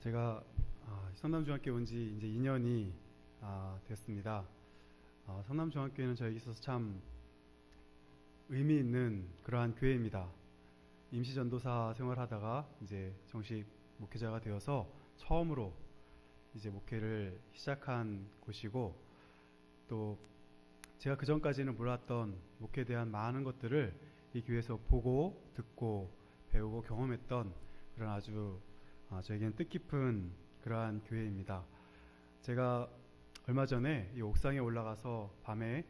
제가 성남중학교 온 지 이제 2년이 됐습니다. 성남중학교는 저에게 있어서 참 의미 있는 그러한 교회입니다. 임시전도사 생활하다가 이제 정식 목회자가 되어서 처음으로 이제 목회를 시작한 곳이고, 또 제가 그 전까지는 몰랐던 목회에 대한 많은 것들을 이 교회에서 보고 듣고 배우고 경험했던 그런 아주 저에게는 뜻깊은 그러한 교회입니다. 제가 얼마 전에 이 옥상에 올라가서 밤에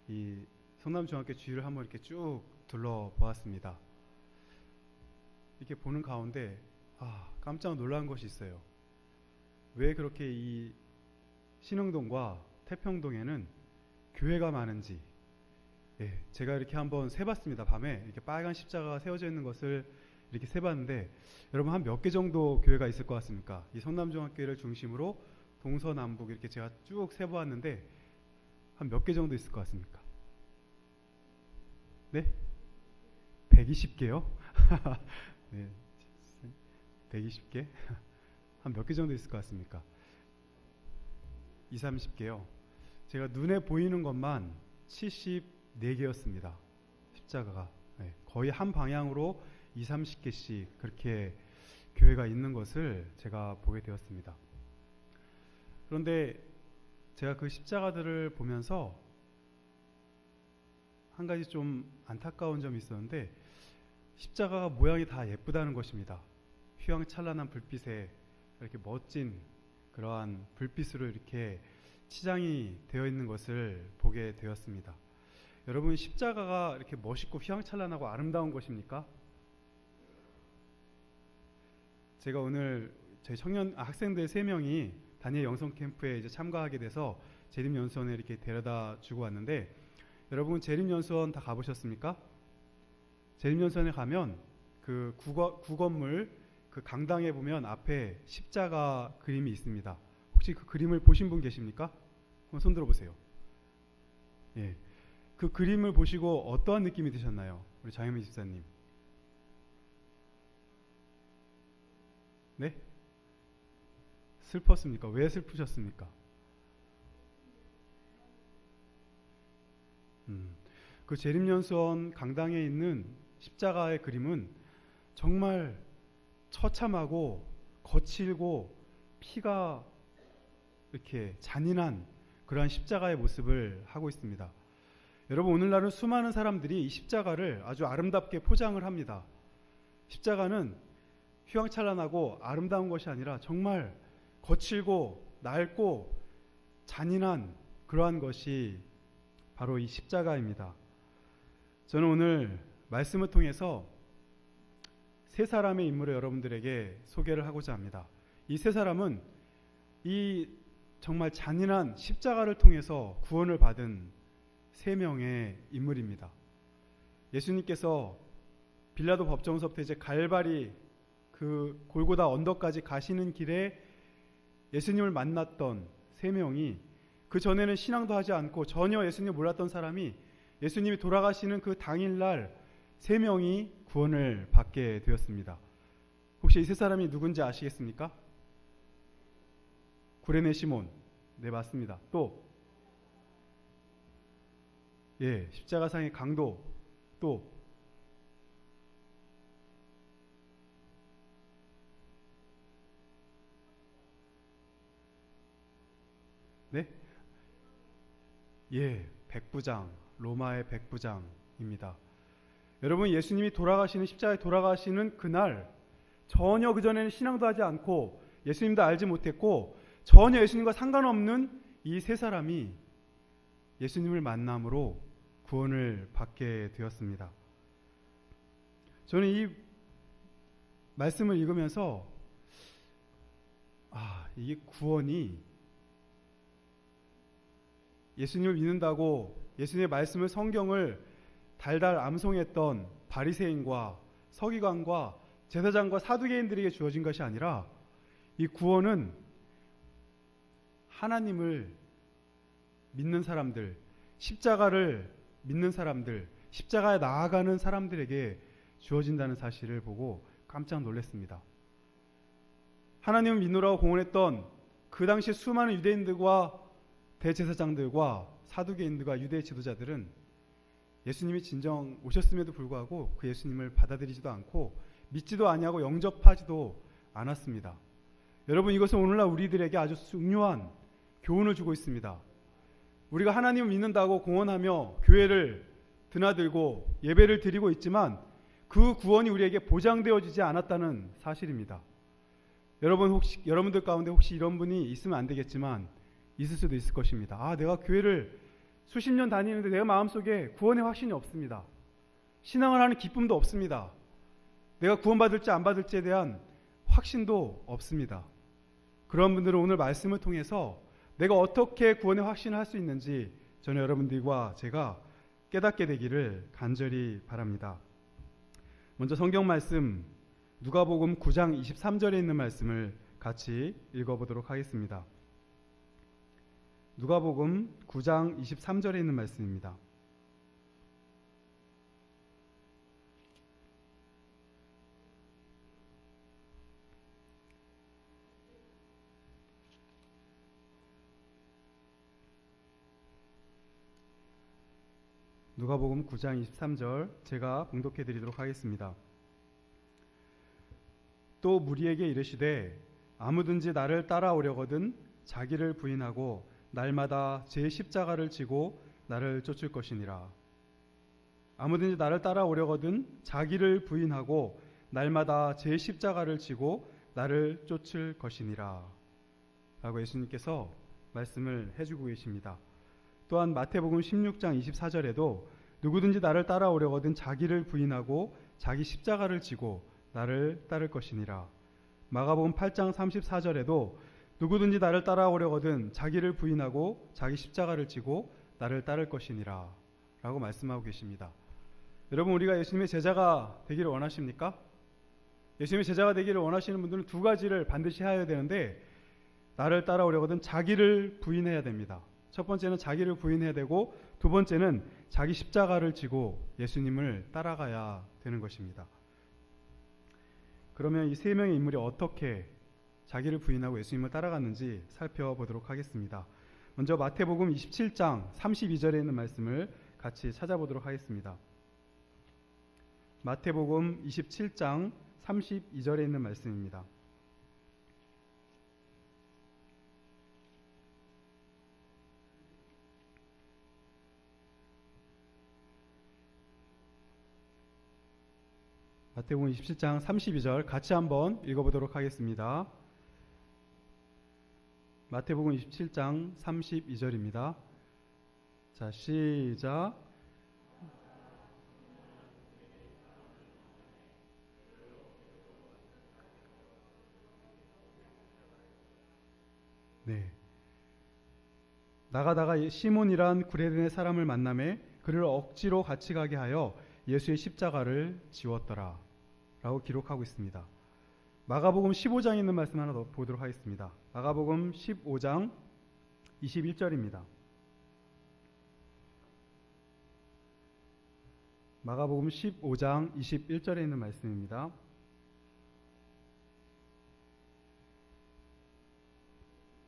이 성남중학교 주위를 한번 이렇게 쭉 둘러보았습니다. 이렇게 보는 가운데 깜짝 놀란 것이 있어요. 왜 그렇게 이 신흥동과 태평동에는 교회가 많은지, 제가 이렇게 한번 세봤습니다. 밤에 이렇게 빨간 십자가가 세워져 있는 것을 이렇게 세봤는데, 여러분 한 몇 개 정도 교회가 있을 것 같습니까? 이 성남중학교를 중심으로 동서남북 이렇게 제가 쭉 세보았는데 한 몇 개 정도 있을 것 같습니까? 네? 120개요? 네, 120개? 한 몇 개 정도 있을 것 같습니까? 20, 30개요. 제가 눈에 보이는 것만 74개였습니다. 십자가가. 거의 한 방향으로 20, 30개씩 그렇게 교회가 있는 것을 제가 보게 되었습니다. 그런데 제가 그 십자가들을 보면서 한 가지 좀 안타까운 점이 있었는데, 십자가가 모양이 다 예쁘다는 것입니다. 휘황찬란한 불빛에 이렇게 멋진 그러한 불빛으로 이렇게 치장이 되어 있는 것을 보게 되었습니다. 여러분, 십자가가 이렇게 멋있고 휘황찬란하고 아름다운 것입니까? 제가 오늘 저희 학생들 3명이 다니엘 영성 캠프에 이제 참가하게 돼서 재림연수원에 이렇게 데려다 주고 왔는데, 여러분 재림연수원 다 가보셨습니까? 재림연수원에 가면 그 구건물 그 강당에 보면 앞에 십자가 그림이 있습니다. 혹시 그 그림을 보신 분 계십니까? 한번 손 들어보세요. 그 그림을 보시고 어떠한 느낌이 드셨나요? 우리 장현민 집사님. 네? 슬펐습니까? 왜 슬프셨습니까? 그 재림연수원 강당에 있는 십자가의 그림은 정말 처참하고 거칠고 피가 이렇게 잔인한 그러한 십자가의 모습을 하고 있습니다. 여러분, 오늘날은 수많은 사람들이 이 십자가를 아주 아름답게 포장을 합니다. 십자가는 휘황찬란하고 아름다운 것이 아니라 정말 거칠고 낡고 잔인한 그러한 것이 바로 이 십자가입니다. 저는 오늘 말씀을 통해서 세 사람의 인물을 여러분들에게 소개를 하고자 합니다. 이 세 사람은 이 정말 잔인한 십자가를 통해서 구원을 받은 3명의 인물입니다. 예수님께서 빌라도 법정서부터 이제 갈바리 그 골고다 언덕까지 가시는 길에 예수님을 만났던 3명이, 그 전에는 신앙도 하지 않고 전혀 예수님을 몰랐던 사람이 예수님이 돌아가시는 그 당일날 3명이 구원을 받게 되었습니다. 혹시 이 세 사람이 누군지 아시겠습니까? 구레네 시몬. 네, 맞습니다. 또 십자가상의 강도. 또 네? 백부장, 로마의 백부장입니다. 여러분, 예수님이 돌아가시는 십자가에 돌아가시는 그날 전혀 그전에는 신앙도 하지 않고 예수님도 알지 못했고 전혀 예수님과 상관없는 이 세 사람이 예수님을 만남으로 구원을 받게 되었습니다. 저는 이 말씀을 읽으면서 이게 구원이 예수님을 믿는다고 예수님의 말씀을, 성경을 달달 암송했던 바리새인과 서기관과 제사장과 사두개인들에게 주어진 것이 아니라, 이 구원은 하나님을 믿는 사람들, 십자가를 믿는 사람들, 십자가에 나아가는 사람들에게 주어진다는 사실을 보고 깜짝 놀랐습니다. 하나님을 믿노라고 공언했던 그 당시 수많은 유대인들과 대제사장들과 사두개인들과 유대 지도자들은 예수님이 진정 오셨음에도 불구하고 그 예수님을 받아들이지도 않고 믿지도 아니하고 영접하지도 않았습니다. 여러분, 이것은 오늘날 우리들에게 아주 중요한 교훈을 주고 있습니다. 우리가 하나님을 믿는다고 공언하며 교회를 드나들고 예배를 드리고 있지만 그 구원이 우리에게 보장되어지지 않았다는 사실입니다. 여러분들 가운데 혹시 이런 분이 있으면 안 되겠지만 있을 수도 있을 것입니다. 내가 교회를 수십 년 다니는데 내 마음속에 구원의 확신이 없습니다. 신앙을 하는 기쁨도 없습니다. 내가 구원받을지 안 받을지에 대한 확신도 없습니다. 그런 분들은 오늘 말씀을 통해서 내가 어떻게 구원의 확신을 할 수 있는지 저는 여러분들과 제가 깨닫게 되기를 간절히 바랍니다. 먼저 성경 말씀 누가복음 9장 23절에 있는 말씀을 같이 읽어보도록 하겠습니다. 누가복음 9장 23절에 있는 말씀입니다. 누가복음 9장 23절 제가 봉독해 드리도록 하겠습니다. 또 무리에게 이르시되 아무든지 나를 따라오려거든 자기를 부인하고 날마다 제 십자가를 지고 나를 쫓을 것이니라. 아무든지 나를 따라오려거든 자기를 부인하고 날마다 제 십자가를 지고 나를 쫓을 것이니라 라고 예수님께서 말씀을 해주고 계십니다. 또한 마태복음 16장 24절에도 누구든지 나를 따라오려거든 자기를 부인하고 자기 십자가를 지고 나를 따를 것이니라. 마가복음 8장 34절에도 누구든지 나를 따라오려거든 자기를 부인하고 자기 십자가를 지고 나를 따를 것이니라 라고 말씀하고 계십니다. 여러분, 우리가 예수님의 제자가 되기를 원하십니까? 예수님의 제자가 되기를 원하시는 분들은 두 가지를 반드시 해야 되는데, 나를 따라오려거든 자기를 부인해야 됩니다. 첫 번째는 자기를 부인해야 되고, 두 번째는 자기 십자가를 지고 예수님을 따라가야 되는 것입니다. 그러면 이 세 명의 인물이 어떻게 자기를 부인하고 예수님을 따라갔는지 살펴보도록 하겠습니다. 먼저 마태복음 27장 32절에 있는 말씀을 같이 찾아보도록 하겠습니다. 마태복음 27장 32절에 있는 말씀입니다. 마태복음 27장 32절 같이 한번 읽어보도록 하겠습니다. 마태복음 27장 32절입니다. 자, 시작. 네. 나가다가 시몬이란 구레네 사람을 만나매 그를 억지로 같이 가게 하여 예수의 십자가를 지웠더라 라고 기록하고 있습니다. 마가복음 15장에 있는 말씀 하나 더 보도록 하겠습니다. 마가복음 15장 21절입니다. 마가복음 15장 21절에 있는 말씀입니다.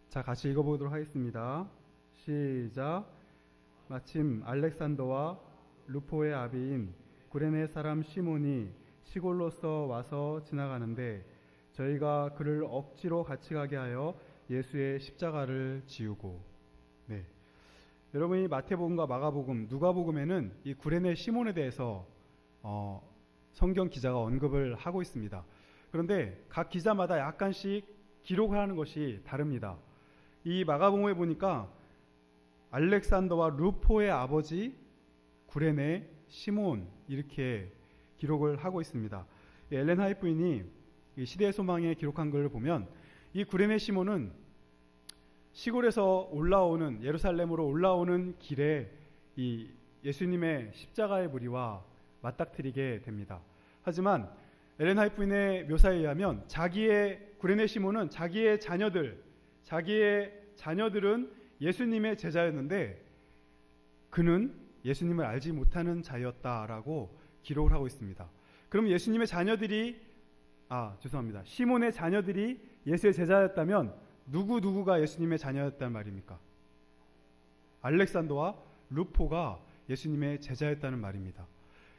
자, 같이 읽어보도록 하겠습니다. 시작. 마침 알렉산더와 루포의 아비인 구레네 사람 시몬이 시골로서 와서 지나가는데 저희가 그를 억지로 같이 가게 하여 예수의 십자가를 지우고. 네. 여러분이 마태복음과 마가복음, 누가복음에는 이 구레네 시몬에 대해서 성경 기자가 언급을 하고 있습니다. 그런데 각 기자마다 약간씩 기록을 하는 것이 다릅니다. 이 마가복음에 보니까 알렉산더와 루포의 아버지 구레네 시몬 이렇게 기록을 하고 있습니다. 엘렌 화이트 부인이 시대의 소망에 기록한 걸 보면 이 구레네 시몬은 시골에서 올라오는 예루살렘으로 올라오는 길에 이 예수님의 십자가의 무리와 맞닥뜨리게 됩니다. 하지만 엘렌 화이트 부인의 묘사에 의하면 구레네 시몬은 자기의 자녀들은 예수님의 제자였는데 그는 예수님을 알지 못하는 자였다라고 기록을 하고 있습니다. 그럼 예수님의 자녀들이 죄송합니다. 시몬의 자녀들이 예수의 제자였다면 누구가 예수님의 자녀였단 말입니까? 알렉산더와 루포가 예수님의 제자였다는 말입니다.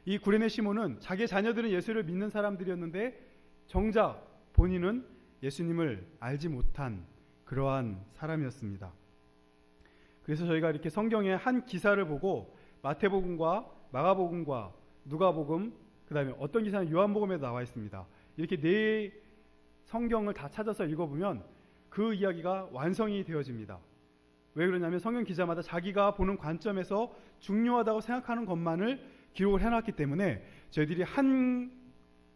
이 구레네 시몬은 자기의 자녀들은 예수를 믿는 사람들이었는데 정작 본인은 예수님을 알지 못한 그러한 사람이었습니다. 그래서 저희가 이렇게 성경의 한 기사를 보고 마태복음과 마가복음과 누가복음, 그 다음에 어떤 기사는 요한복음에 나와 있습니다. 이렇게 네 성경을 다 찾아서 읽어보면 그 이야기가 완성이 되어집니다. 왜 그러냐면 성경 기자마다 자기가 보는 관점에서 중요하다고 생각하는 것만을 기록을 해놨기 때문에 저희들이 한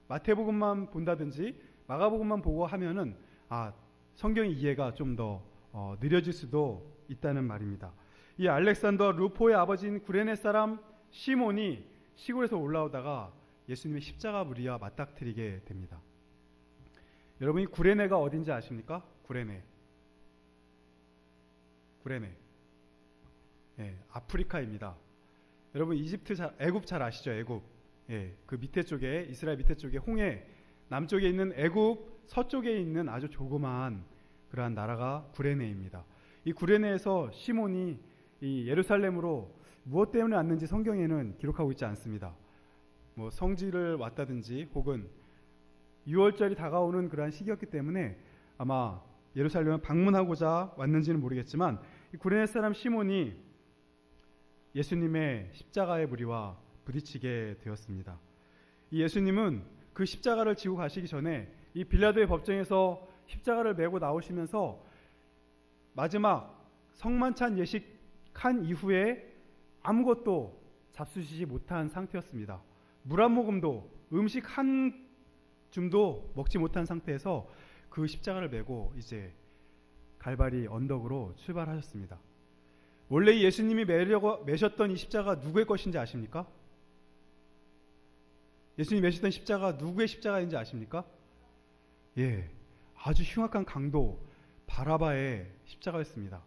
마태복음만 본다든지 마가복음만 보고 하면은 성경의 이해가 좀 더 느려질 수도 있다는 말입니다. 이 알렉산더와 루포의 아버지인 구레네 사람 시몬이 시골에서 올라오다가 예수님의 십자가 무리와 맞닥뜨리게 됩니다. 여러분이 구레네가 어딘지 아십니까? 구레네. 아프리카입니다. 여러분 애굽 잘 아시죠? 애굽. 그 밑에 쪽에 이스라엘 밑에 쪽에 홍해 남쪽에 있는 애굽 서쪽에 있는 아주 조그마한 그러한 나라가 구레네입니다. 이 구레네에서 시몬이 이 예루살렘으로 무엇 때문에 왔는지 성경에는 기록하고 있지 않습니다. 뭐 성지를 왔다든지 혹은 6월절이 다가오는 그러한 시기였기 때문에 아마 예루살렘을 방문하고자 왔는지는 모르겠지만 이 구레네 사람 시몬이 예수님의 십자가의 무리와 부딪히게 되었습니다. 이 예수님은 그 십자가를 지고 가시기 전에 이 빌라도의 법정에서 십자가를 메고 나오시면서 마지막 성만찬 예식한 이후에 아무것도 잡수시지 못한 상태였습니다. 물 한 모금도 음식 한 줌도 먹지 못한 상태에서 그 십자가를 메고 이제 갈바리 언덕으로 출발하셨습니다. 원래 예수님이 메셨던 이 십자가 누구의 것인지 아십니까? 예수님이 메셨던 십자가 누구의 십자가인지 아십니까? 아주 흉악한 강도 바라바의 십자가였습니다.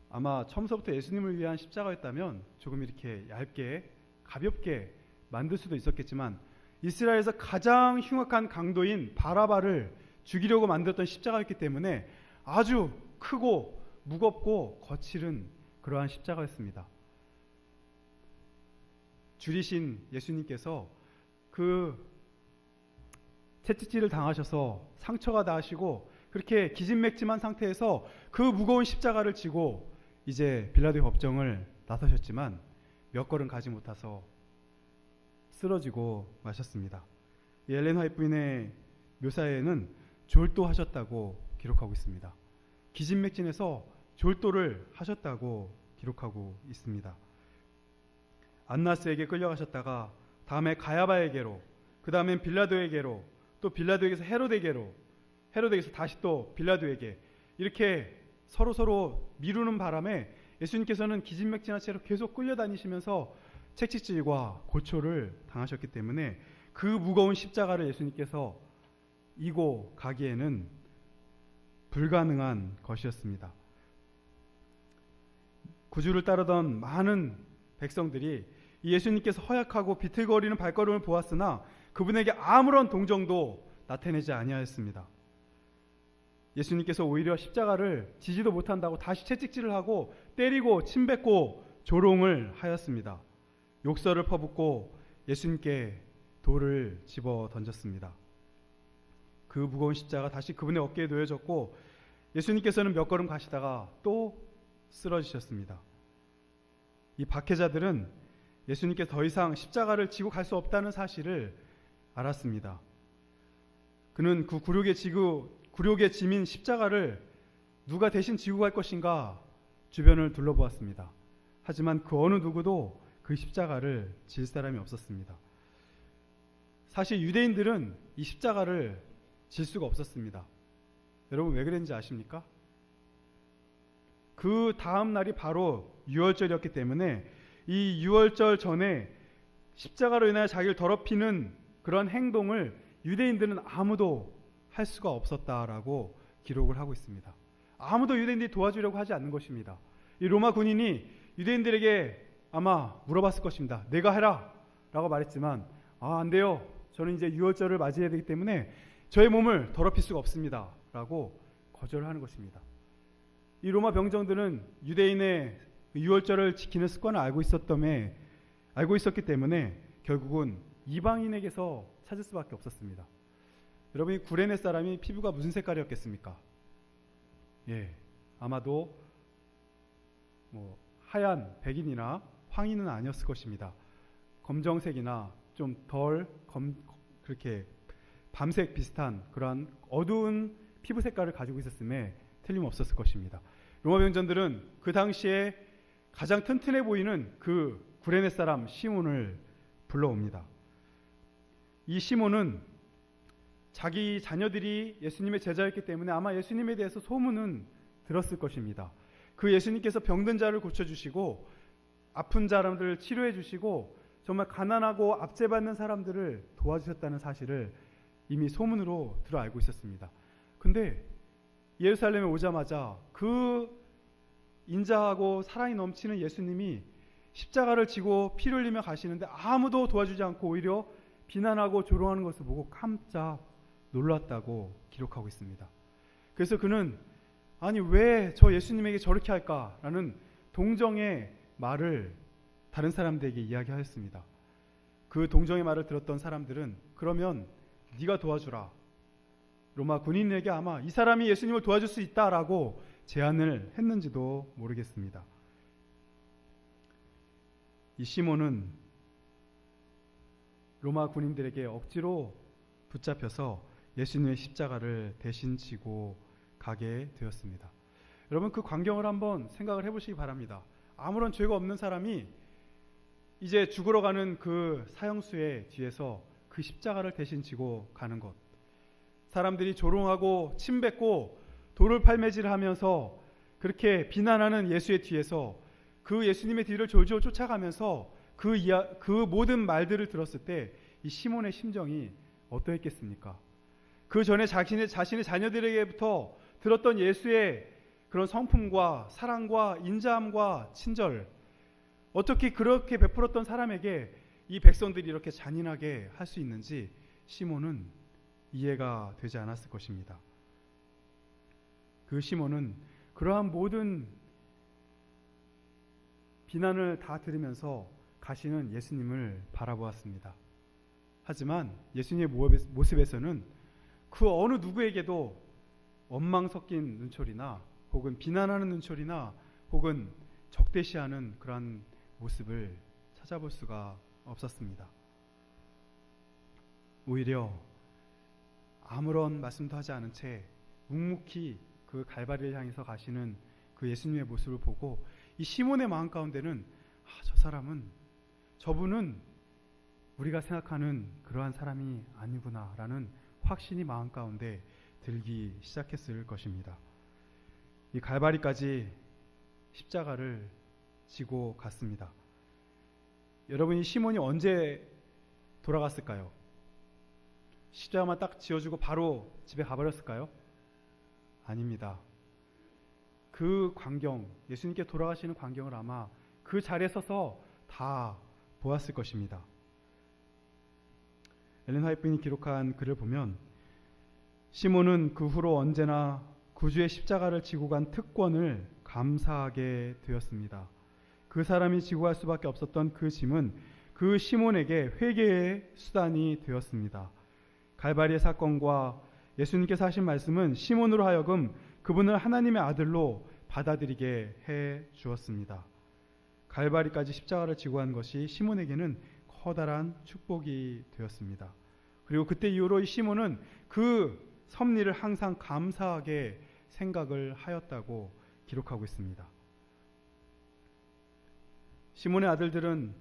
아마 처음부터 예수님을 위한 십자가였다면 조금 이렇게 얇게 가볍게 만들 수도 있었겠지만 이스라엘에서 가장 흉악한 강도인 바라바를 죽이려고 만들었던 십자가였기 때문에 아주 크고 무겁고 거칠은 그러한 십자가였습니다. 줄이신 예수님께서 그 채찍질을 당하셔서 상처가 나시고 그렇게 기진맥진한 상태에서 그 무거운 십자가를 지고 이제 빌라도의 법정을 나서셨지만 몇 걸음 가지 못해서 쓰러지고 마셨습니다. 엘렌 화이트 부인의 묘사에는 졸도하셨다고 기록하고 있습니다. 기진맥진해서 졸도를 하셨다고 기록하고 있습니다. 안나스에게 끌려가셨다가 다음에 가야바에게로, 그 다음엔 빌라도에게로, 또 빌라도에게서 헤로데게로, 헤로데에게서 다시 또 빌라도에게 이렇게 서로 미루는 바람에 예수님께서는 기진맥진한 채로 계속 끌려다니시면서 채찍질과 고초를 당하셨기 때문에 그 무거운 십자가를 예수님께서 이고 가기에는 불가능한 것이었습니다. 구주를 따르던 많은 백성들이 예수님께서 허약하고 비틀거리는 발걸음을 보았으나 그분에게 아무런 동정도 나타내지 아니하였습니다. 예수님께서 오히려 십자가를 지지도 못한다고 다시 채찍질을 하고 때리고 침뱉고 조롱을 하였습니다. 욕설을 퍼붓고 예수님께 돌을 집어 던졌습니다. 그 무거운 십자가 다시 그분의 어깨에 놓여졌고 예수님께서는 몇 걸음 가시다가 또 쓰러지셨습니다. 이 박해자들은 예수님께 더 이상 십자가를 지고 갈 수 없다는 사실을 알았습니다. 그는 그 굴욕의 짐인 십자가를 누가 대신 지고 갈 것인가 주변을 둘러보았습니다. 하지만 그 어느 누구도 그 십자가를 질 사람이 없었습니다. 사실 유대인들은 이 십자가를 질 수가 없었습니다. 여러분 왜 그랬는지 아십니까? 그 다음 날이 바로 유월절이었기 때문에 이 유월절 전에 십자가로 인하여 자기를 더럽히는 그런 행동을 유대인들은 아무도 할 수가 없었다라고 기록을 하고 있습니다. 아무도 유대인들이 도와주려고 하지 않는 것입니다. 이 로마 군인이 유대인들에게 아마 물어봤을 것입니다. 내가 해라 라고 말했지만 안 돼요. 저는 이제 유월절을 맞이해야 되기 때문에 저의 몸을 더럽힐 수가 없습니다. 라고 거절하는 것입니다. 이 로마 병정들은 유대인의 유월절을 지키는 습관을 알고 있었기 때문에 결국은 이방인에게서 찾을 수밖에 없었습니다. 여러분이 구레네 사람이 피부가 무슨 색깔이었겠습니까? 아마도 하얀 백인이나 황인은 아니었을 것입니다. 검정색이나 좀 덜 그렇게 밤색 비슷한 그러한 어두운 피부 색깔을 가지고 있었음에 틀림없었을 것입니다. 로마 병전들은 그 당시에 가장 튼튼해 보이는 그 구레네 사람 시몬을 불러옵니다. 이 시몬은 자기 자녀들이 예수님의 제자였기 때문에 아마 예수님에 대해서 소문은 들었을 것입니다. 그 예수님께서 병든 자를 고쳐주시고 아픈 사람들을 치료해 주시고 정말 가난하고 압제받는 사람들을 도와주셨다는 사실을 이미 소문으로 들어 알고 있었습니다. 근데 예루살렘에 오자마자 그 인자하고 사랑이 넘치는 예수님이 십자가를 지고 피를 흘리며 가시는데 아무도 도와주지 않고 오히려 비난하고 조롱하는 것을 보고 깜짝 놀랐다고 기록하고 있습니다. 그래서 그는 아니 왜 저 예수님에게 저렇게 할까라는 동정의 말을 다른 사람들에게 이야기하였습니다. 그 동정의 말을 들었던 사람들은 그러면 네가 도와주라. 로마 군인에게 아마 이 사람이 예수님을 도와줄 수 있다라고 제안을 했는지도 모르겠습니다. 이 시몬은 로마 군인들에게 억지로 붙잡혀서 예수님의 십자가를 대신 지고 가게 되었습니다. 여러분 그 광경을 한번 생각을 해보시기 바랍니다. 아무런 죄가 없는 사람이 이제 죽으러 가는 그 사형수의 뒤에서 그 십자가를 대신 지고 가는 것, 사람들이 조롱하고 침뱉고 돌을 팔매질하면서 그렇게 비난하는 예수의 뒤에서 그 예수님의 뒤를 졸졸 쫓아가면서 그 모든 말들을 들었을 때 이 시몬의 심정이 어떠했겠습니까? 그 전에 자신의 자녀들에게부터 들었던 예수의 그런 성품과 사랑과 인자함과 친절, 어떻게 그렇게 베풀었던 사람에게 이 백성들이 이렇게 잔인하게 할 수 있는지 시몬은 이해가 되지 않았을 것입니다. 그 시몬은 그러한 모든 비난을 다 들으면서 가시는 예수님을 바라보았습니다. 하지만 예수님의 모습에서는 그 어느 누구에게도 원망 섞인 눈초리나 혹은 비난하는 눈초리나 혹은 적대시하는 그러한 모습을 찾아볼 수가 없었습니다. 오히려 아무런 말씀도 하지 않은 채 묵묵히 그 갈바리를 향해서 가시는 그 예수님의 모습을 보고 이 시몬의 마음 가운데는 저분은 우리가 생각하는 그러한 사람이 아니구나라는 확신이 마음 가운데 들기 시작했을 것입니다. 이 갈바리까지 십자가를 지고 갔습니다. 여러분 이 시몬이 언제 돌아갔을까요? 십자가만 딱 지어주고 바로 집에 가버렸을까요? 아닙니다. 그 광경, 예수님께 돌아가시는 광경을 아마 그 자리에 서서 다 보았을 것입니다. 엘렌 화이트이 기록한 글을 보면 시몬은 그 후로 언제나 구주의 십자가를 지고 간 특권을 감사하게 되었습니다. 그 사람이 지고 갈 수밖에 없었던 그 짐은 그 시몬에게 회개의 수단이 되었습니다. 갈바리의 사건과 예수님께서 하신 말씀은 시몬으로 하여금 그분을 하나님의 아들로 받아들이게 해 주었습니다. 갈바리까지 십자가를 지고 간 것이 시몬에게는 커다란 축복이 되었습니다. 그리고 그때 이후로 이 시몬은 그 섭리를 항상 감사하게 생각을 하였다고 기록하고 있습니다. 시몬의 아들들은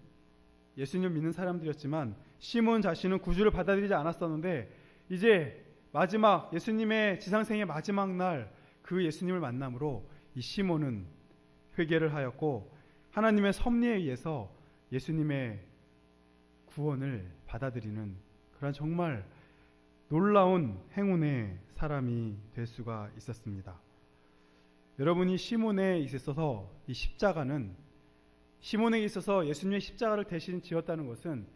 예수님을 믿는 사람들이었지만 시몬 자신은 구주를 받아들이지 않았었는데 이제 마지막 예수님의 지상생의 마지막 날 그 예수님을 만남으로 이 시몬은 회개를 하였고 하나님의 섭리에 의해서 예수님의 구원을 받아들이는 그런 정말 놀라운 행운의 사람이 될 수가 있었습니다. 여러분이 시몬에 있어서 이 십자가는 시몬에게 있어서 예수님의 십자가를 대신 지었다는 것은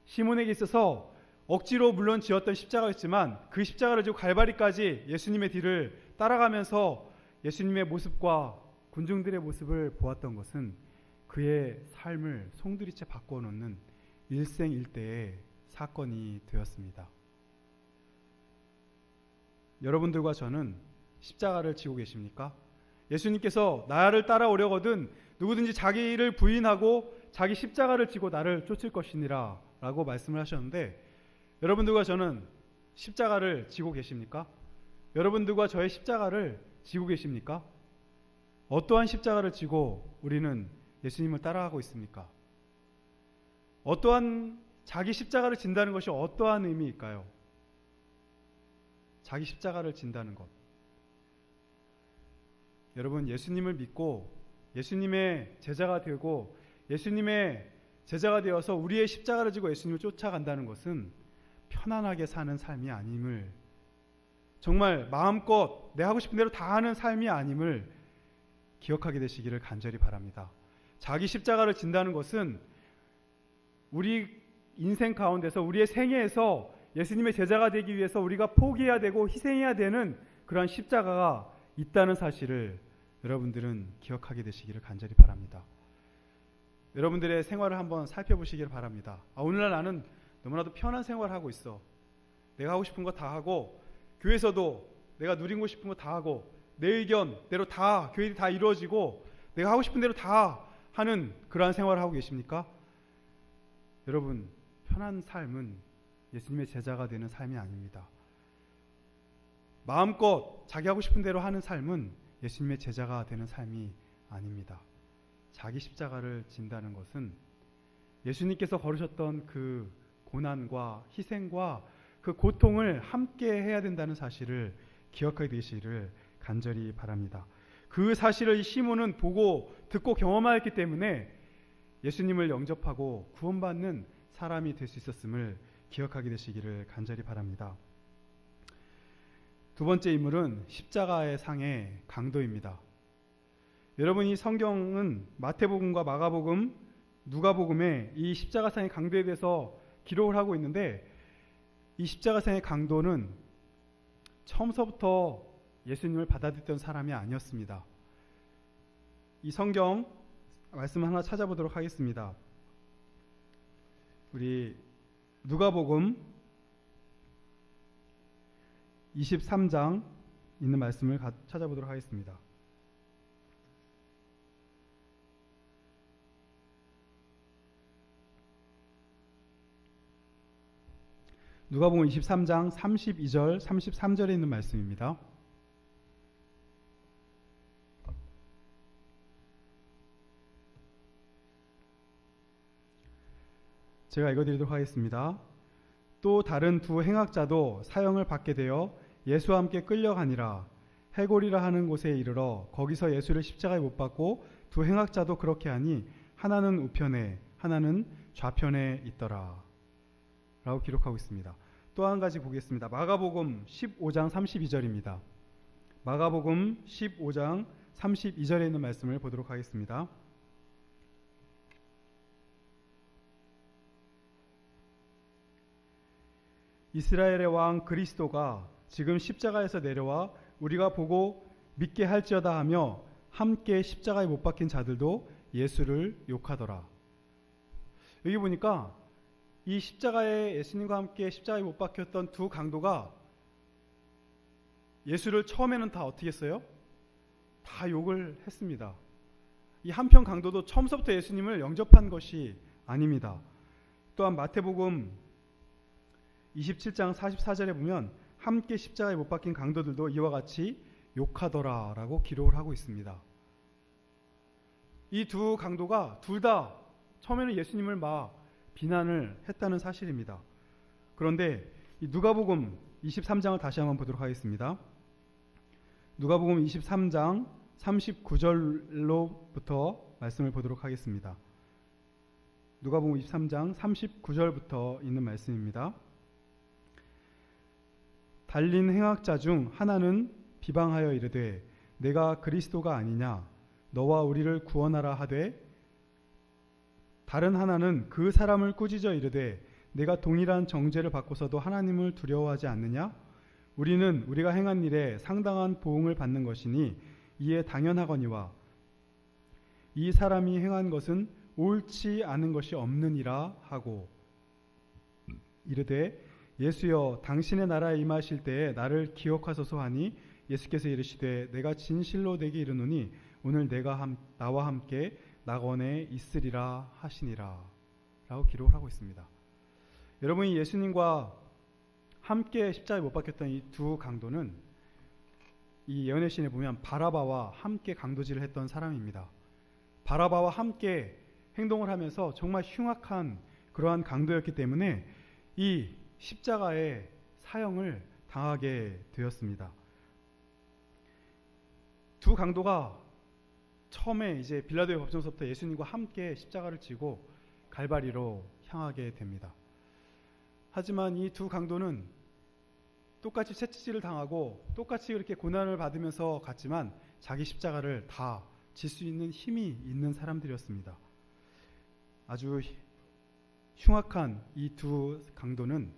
시몬에게 있어서 억지로 물론 지었던 십자가였지만 그 십자가를 지고 갈바리까지 예수님의 뒤를 따라가면서 예수님의 모습과 군중들의 모습을 보았던 것은 그의 삶을 송두리째 바꿔놓는 일생일대의 사건이 되었습니다. 여러분들과 저는 십자가를 지고 계십니까? 예수님께서 나를 따라오려거든 누구든지 자기를 부인하고 자기 십자가를 지고 나를 쫓을 것이니라 라고 말씀을 하셨는데, 여러분들과 저는 십자가를 지고 계십니까? 여러분들과 저의 십자가를 지고 계십니까? 어떠한 십자가를 지고 우리는 예수님을 따라가고 있습니까? 어떠한 자기 십자가를 진다는 것이 어떠한 의미일까요? 자기 십자가를 진다는 것. 여러분, 예수님을 믿고 예수님의 제자가 되고 예수님의 제자가 되어서 우리의 십자가를 지고 예수님을 쫓아간다는 것은 편안하게 사는 삶이 아님을, 정말 마음껏 내 하고 싶은 대로 다 하는 삶이 아님을 기억하게 되시기를 간절히 바랍니다. 자기 십자가를 진다는 것은 우리 인생 가운데서 우리의 생애에서 예수님의 제자가 되기 위해서 우리가 포기해야 되고 희생해야 되는 그러한 십자가가 있다는 사실을 여러분들은 기억하게 되시기를 간절히 바랍니다. 여러분들의 생활을 한번 살펴보시길 바랍니다. 오늘날 나는 너무나도 편한 생활을 하고 있어. 내가 하고 싶은 거 다 하고, 교회에서도 내가 누리고 싶은 거 다 하고, 내 의견대로 다 교회들이 다 이루어지고 내가 하고 싶은 대로 다 하는 그러한 생활을 하고 계십니까? 여러분, 편한 삶은 예수님의 제자가 되는 삶이 아닙니다. 마음껏 자기 하고 싶은 대로 하는 삶은 예수님의 제자가 되는 삶이 아닙니다. 자기 십자가를 진다는 것은 예수님께서 걸으셨던 그 고난과 희생과 그 고통을 함께 해야 된다는 사실을 기억하게 되시기를 간절히 바랍니다. 그 사실을 시몬은 보고 듣고 경험하였기 때문에 예수님을 영접하고 구원받는 사람이 될 수 있었음을 기억하게 되시기를 간절히 바랍니다. 두 번째 인물은 십자가의 상의 강도입니다. 여러분, 이 성경은 마태복음과 마가복음, 누가복음에 이 십자가상의 강도에 대해서 기록을 하고 있는데, 이 십자가상의 강도는 처음서부터 예수님을 받아들였던 사람이 아니었습니다. 이 성경 말씀 하나 찾아보도록 하겠습니다. 우리 누가복음 23장 있는 말씀을 찾아보도록 하겠습니다. 누가복음 23장 32절 33절에 있는 말씀입니다. 제가 읽어드리도록 하겠습니다. 또 다른 두 행악자도 사형을 받게 되어 예수와 함께 끌려가니라. 해골이라 하는 곳에 이르러 거기서 예수를 십자가에 못 박고 두 행악자도 그렇게 하니 하나는 우편에 하나는 좌편에 있더라 라고 기록하고 있습니다. 또 한 가지 보겠습니다. 마가복음 15장 32절입니다. 마가복음 15장 32절에 있는 말씀을 보도록 하겠습니다. 이스라엘의 왕 그리스도가 지금 십자가에서 내려와 우리가 보고 믿게 할지어다 하며 함께 십자가에 못 박힌 자들도 예수를 욕하더라. 여기 보니까 이 십자가에 예수님과 함께 십자가에 못 박혔던 두 강도가 예수를 처음에는 다 어떻게 했어요? 다 욕을 했습니다. 이 한편 강도도 처음부터 예수님을 영접한 것이 아닙니다. 또한 마태복음 27장 44절에 보면 함께 십자가에 못 박힌 강도들도 이와 같이 욕하더라 라고 기록을 하고 있습니다. 이 두 강도가 둘 다 처음에는 예수님을 막 비난을 했다는 사실입니다. 그런데 이 누가복음 23장을 다시 한번 보도록 하겠습니다. 누가복음 23장 39절로부터 말씀을 보도록 하겠습니다. 누가복음 23장 39절부터 있는 말씀입니다. 달린 행악자 중 하나는 비방하여 이르되 내가 그리스도가 아니냐 너와 우리를 구원하라 하되, 다른 하나는 그 사람을 꾸짖어 이르되 내가 동일한 정죄를 받고서도 하나님을 두려워하지 않느냐? 우리는 우리가 행한 일에 상당한 보응을 받는 것이니 이에 당연하거니와 이 사람이 행한 것은 옳지 않은 것이 없느니라 하고 이르되 예수여 당신의 나라에 임하실 때에 나를 기억하소서 하니 예수께서 이르시되 내가 진실로 내게 이르노니 오늘 내가 나와 함께 낙원에 있으리라 하시니라 라고 기록을 하고 있습니다. 여러분이 예수님과 함께 십자가에 못 박혔던 이 두 강도는 이 예언의 시인에 보면 바라바와 함께 강도질을 했던 사람입니다. 바라바와 함께 행동을 하면서 정말 흉악한 그러한 강도였기 때문에 이 십자가의 사형을 당하게 되었습니다. 두 강도가 처음에 이제 빌라도의 법정서부터 예수님과 함께 십자가를 지고 갈바리로 향하게 됩니다. 하지만 이 두 강도는 똑같이 채찍질을 당하고 똑같이 그렇게 고난을 받으면서 갔지만 자기 십자가를 다 질 수 있는 힘이 있는 사람들이었습니다. 아주 흉악한 이 두 강도는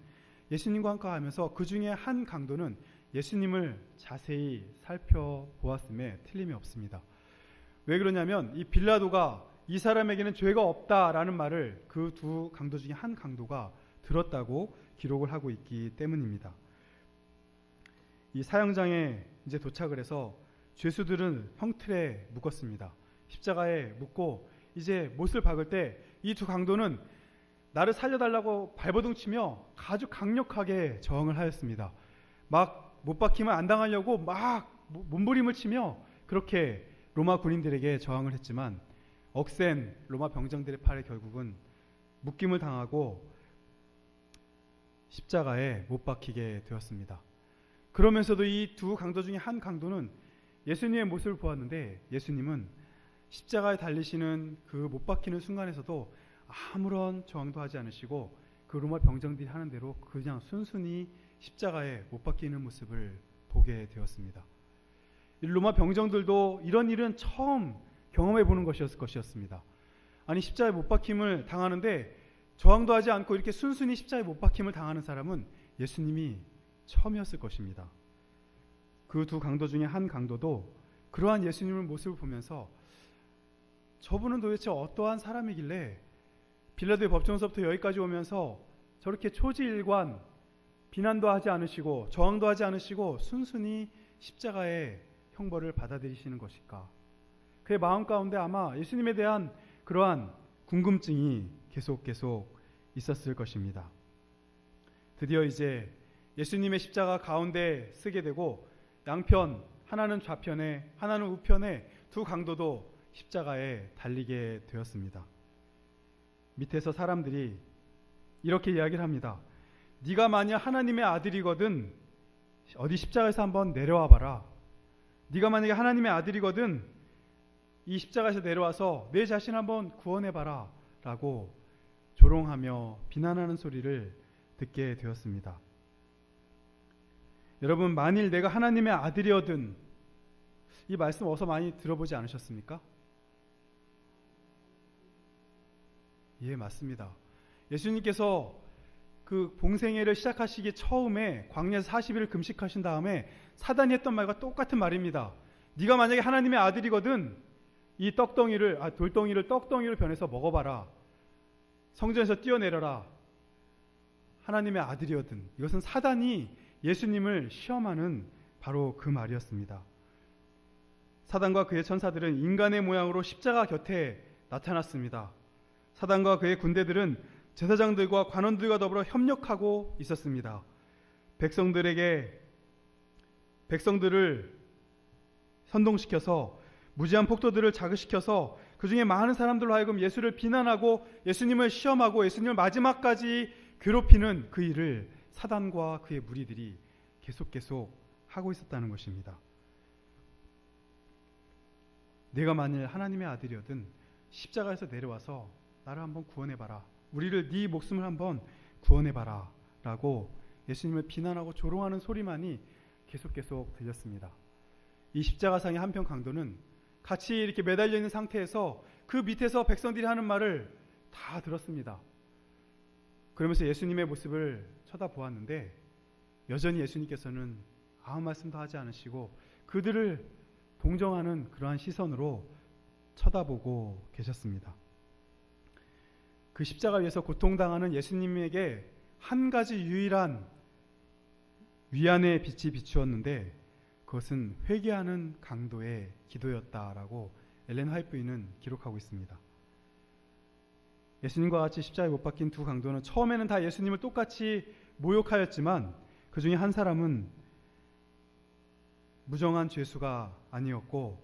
예수님과 함께 하면서 그 중에 한 강도는 예수님을 자세히 살펴보았음에 틀림이 없습니다. 왜 그러냐면 이 빌라도가 이 사람에게는 죄가 없다라는 말을 그 두 강도 중에 한 강도가 들었다고 기록을 하고 있기 때문입니다. 이 사형장에 이제 도착을 해서 죄수들은 형틀에 묶었습니다. 십자가에 묶고 이제 못을 박을 때 이 두 강도는 나를 살려달라고 발버둥 치며 아주 강력하게 저항을 하였습니다. 막 못 박히면 안 당하려고 막 몸부림을 치며 그렇게 로마 군인들에게 저항을 했지만 억센 로마 병정들의 팔에 결국은 묶임을 당하고 십자가에 못 박히게 되었습니다. 그러면서도 이 두 강도 중에 한 강도는 예수님의 모습을 보았는데 예수님은 십자가에 달리시는 그 못 박히는 순간에서도 아무런 저항도 하지 않으시고 그 로마 병정들이 하는 대로 그냥 순순히 십자가에 못 박히는 모습을 보게 되었습니다. 로마 병정들도 이런 일은 처음 경험해 보는 것이었을 것이었습니다. 아니 십자가에 못 박힘을 당하는데 저항도 하지 않고 이렇게 순순히 십자가에 못 박힘을 당하는 사람은 예수님이 처음이었을 것입니다. 그 두 강도 중에 한 강도도 그러한 예수님의 모습을 보면서 저분은 도대체 어떠한 사람이길래 빌라도의 법정서부터 여기까지 오면서 저렇게 초지일관 비난도 하지 않으시고 저항도 하지 않으시고 순순히 십자가의 형벌을 받아들이시는 것일까? 그의 마음 가운데 아마 예수님에 대한 그러한 궁금증이 계속 있었을 것입니다. 드디어 이제 예수님의 십자가 가운데 쓰게 되고 양편, 하나는 좌편에 하나는 우편에 두 강도도 십자가에 달리게 되었습니다. 밑에서 사람들이 이렇게 이야기를 합니다. 네가 만약 하나님의 아들이거든 어디 십자가에서 한번 내려와 봐라. 네가 만약에 하나님의 아들이거든 이 십자가에서 내려와서 내 자신 한번 구원해 봐라 라고 조롱하며 비난하는 소리를 듣게 되었습니다. 여러분, 만일 내가 하나님의 아들이거든, 이 말씀 어서 많이 들어보지 않으셨습니까? 예, 맞습니다. 예수님께서 그 봉생애를 시작하시기 처음에 광야에서 40일을 금식하신 다음에 사단이 했던 말과 똑같은 말입니다. 네가 만약에 하나님의 아들이거든 이 돌덩이를 떡덩이로 변해서 먹어봐라. 성전에서 뛰어내려라. 하나님의 아들이거든. 이것은 사단이 예수님을 시험하는 바로 그 말이었습니다. 사단과 그의 천사들은 인간의 모양으로 십자가 곁에 나타났습니다. 사단과 그의 군대들은 제사장들과 관원들과 더불어 협력하고 있었습니다. 백성들을 선동시켜서 무지한 폭도들을 자극시켜서 그 중에 많은 사람들로 하여금 예수를 비난하고 예수님을 시험하고 예수님을 마지막까지 괴롭히는 그 일을 사단과 그의 무리들이 계속 하고 있었다는 것입니다. 내가 만일 하나님의 아들이거든 십자가에서 내려와서 나를 한번 구원해봐라. 우리를 네 목숨을 한번 구원해봐라 라고 예수님을 비난하고 조롱하는 소리만이 계속 들렸습니다. 이 십자가상의 한편 강도는 같이 이렇게 매달려 있는 상태에서 그 밑에서 백성들이 하는 말을 다 들었습니다. 그러면서 예수님의 모습을 쳐다보았는데 여전히 예수님께서는 아무 말씀도 하지 않으시고 그들을 동정하는 그러한 시선으로 쳐다보고 계셨습니다. 그 십자가 위에서 고통당하는 예수님에게 한 가지 유일한 위안의 빛이 비추었는데 그것은 회개하는 강도의 기도였다라고 엘렌 화이트는 기록하고 있습니다. 예수님과 같이 십자가에 못 박힌 두 강도는 처음에는 다 예수님을 똑같이 모욕하였지만 그 중에 한 사람은 무정한 죄수가 아니었고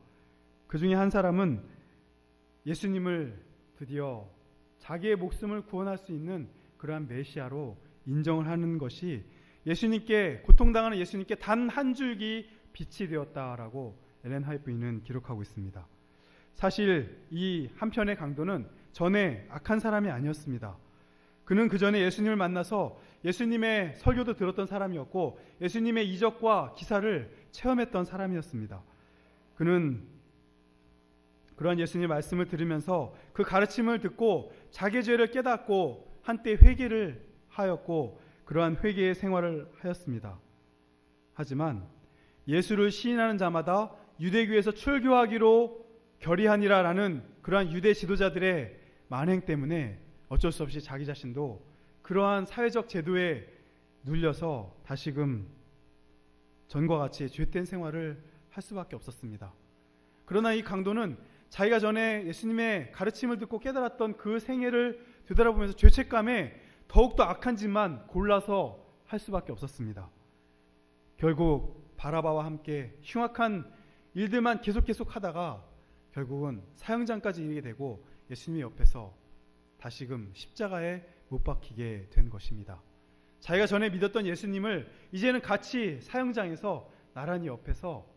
그 중에 한 사람은 예수님을 드디어 자기의 목숨을 구원할 수 있는 그러한 메시아로 인정을 하는 것이 예수님께 고통당하는 예수님께 단 한 줄기 빛이 되었다라고 엘렌 화이트는 기록하고 있습니다. 사실 이 한편의 강도는 전에 악한 사람이 아니었습니다. 그는 그 전에 예수님을 만나서 예수님의 설교도 들었던 사람이었고 예수님의 이적과 기사를 체험했던 사람이었습니다. 그는 그러한 예수님의 말씀을 들으면서 그 가르침을 듣고 자기의 죄를 깨닫고 한때 회개를 하였고 그러한 회개의 생활을 하였습니다. 하지만 예수를 시인하는 자마다 유대교에서 출교하기로 결의하니라라는 그러한 유대 지도자들의 만행 때문에 어쩔 수 없이 자기 자신도 그러한 사회적 제도에 눌려서 다시금 전과 같이 죄된 생활을 할 수밖에 없었습니다. 그러나 이 강도는 자기가 전에 예수님의 가르침을 듣고 깨달았던 그 생애를 되돌아보면서 죄책감에 더욱더 악한 짓만 골라서 할 수밖에 없었습니다. 결국 바라바와 함께 흉악한 일들만 계속 하다가 결국은 사형장까지 이르게 되고 예수님의 옆에서 다시금 십자가에 못 박히게 된 것입니다. 자기가 전에 믿었던 예수님을 이제는 같이 사형장에서 나란히 옆에서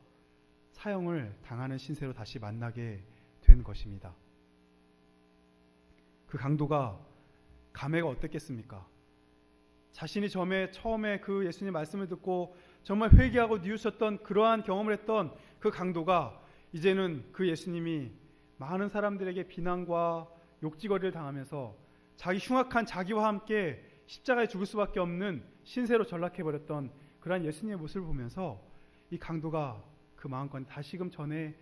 사형을 당하는 신세로 다시 만나게 된 것입니다. 그 강도가 감회가 어땠겠습니까? 자신이 처음에 그 예수님 말씀을 듣고 정말 회개하고 뉘우쳤던 그러한 경험을 했던 그 강도가 이제는 그 예수님이 많은 사람들에게 비난과 욕지거리를 당하면서 자기 흉악한 자기와 함께 십자가에 죽을 수밖에 없는 신세로 전락해버렸던 그러한 예수님의 모습을 보면서 이 강도가 그 마음껏 다시금 전에